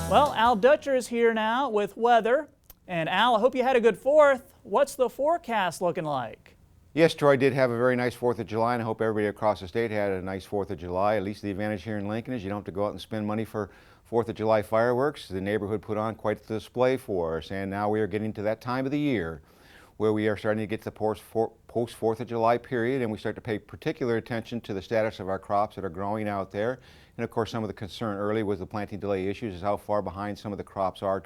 Well, Al Dutcher is here now with weather. And Al, I hope you had a good 4th. What's the forecast looking like? Yes, Troy did have a very nice 4th of July, and I hope everybody across the state had a nice 4th of July. At least the advantage here in Lincoln is you don't have to go out and spend money for 4th of July fireworks. The neighborhood put on quite the display for us, and now we are getting to that time of the year where we are starting to get to the post 4th of July period, and we start to pay particular attention to the status of our crops that are growing out there. And of course, some of the concern early was the planting delay issues, is how far behind some of the crops are,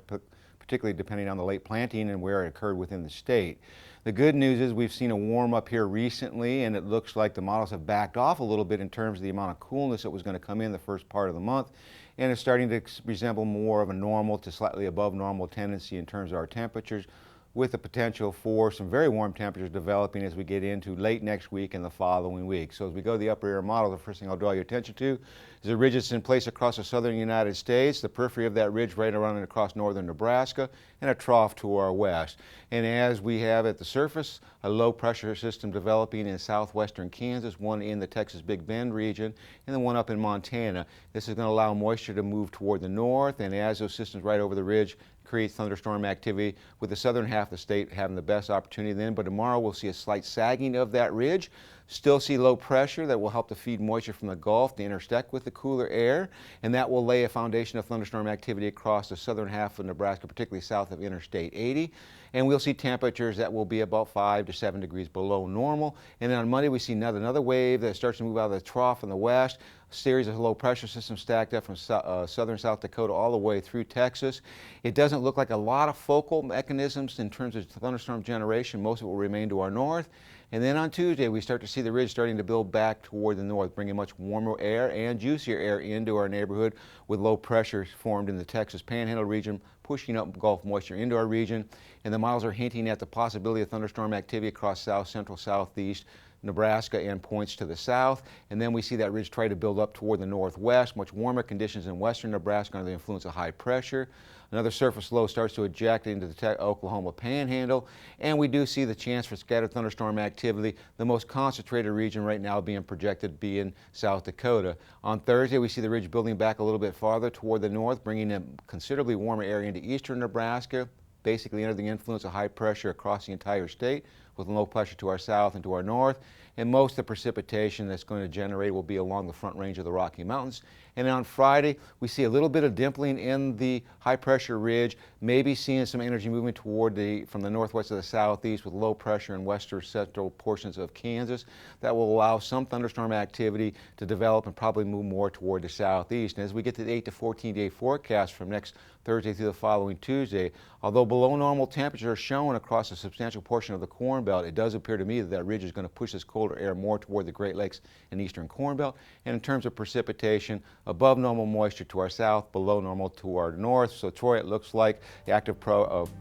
particularly depending on the late planting and where it occurred within the state. The good news is we've seen a warm up here recently, and it looks like the models have backed off a little bit in terms of the amount of coolness that was going to come in the first part of the month, and it's starting to resemble more of a normal to slightly above normal tendency in terms of our temperatures, with the potential for some very warm temperatures developing as we get into late next week and the following week. So as we go to the upper air model, the first thing I'll draw your attention to is a ridge that's in place across the southern United States, the periphery of that ridge right around and across northern Nebraska, and a trough to our west. And as we have at the surface, a low pressure system developing in southwestern Kansas, one in the Texas Big Bend region, and then one up in Montana. This is going to allow moisture to move toward the north, and as those systems right over the ridge create thunderstorm activity, with the southern half of the state having the best opportunity then. But tomorrow we'll see a slight sagging of that ridge. Still see low pressure that will help to feed moisture from the Gulf to intersect with the cooler air, and that will lay a foundation of thunderstorm activity across the southern half of Nebraska, particularly south of Interstate 80. And we'll see temperatures that will be about 5 to 7 degrees below normal. And then on Monday we see another wave that starts to move out of the trough in the west. A series of low pressure systems stacked up from southern South Dakota all the way through Texas. It doesn't look like a lot of focal mechanisms in terms of thunderstorm generation. Most of it will remain to our north. And then on Tuesday, we start to see the ridge starting to build back toward the north, bringing much warmer air and juicier air into our neighborhood, with low pressure formed in the Texas Panhandle region, pushing up Gulf moisture into our region. And the models are hinting at the possibility of thunderstorm activity across south, central, southeast Nebraska and points to the south. And then we see that ridge try to build up toward the northwest, much warmer conditions in western Nebraska under the influence of high pressure. Another surface low starts to eject into the Oklahoma Panhandle, and we do see the chance for scattered thunderstorm activity, the most concentrated region right now being projected to be in South Dakota. On Thursday, we see the ridge building back a little bit farther toward the north, bringing a considerably warmer area into eastern Nebraska, basically under the influence of high pressure across the entire state, with low pressure to our south and to our north. And most of the precipitation that's going to generate will be along the front range of the Rocky Mountains. And on Friday, we see a little bit of dimpling in the high pressure ridge, maybe seeing some energy moving toward from the northwest to the southeast, with low pressure in western central portions of Kansas. That will allow some thunderstorm activity to develop and probably move more toward the southeast. And as we get to the 8 to 14 day forecast from next Thursday through the following Tuesday, although below normal temperatures are shown across a substantial portion of the Corn Belt, it does appear to me that ridge is going to push this colder air more toward the Great Lakes and eastern Corn Belt. And in terms of precipitation, above normal moisture to our south, below normal to our north. So Troy, it looks like the active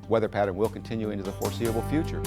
weather pattern will continue into the foreseeable future.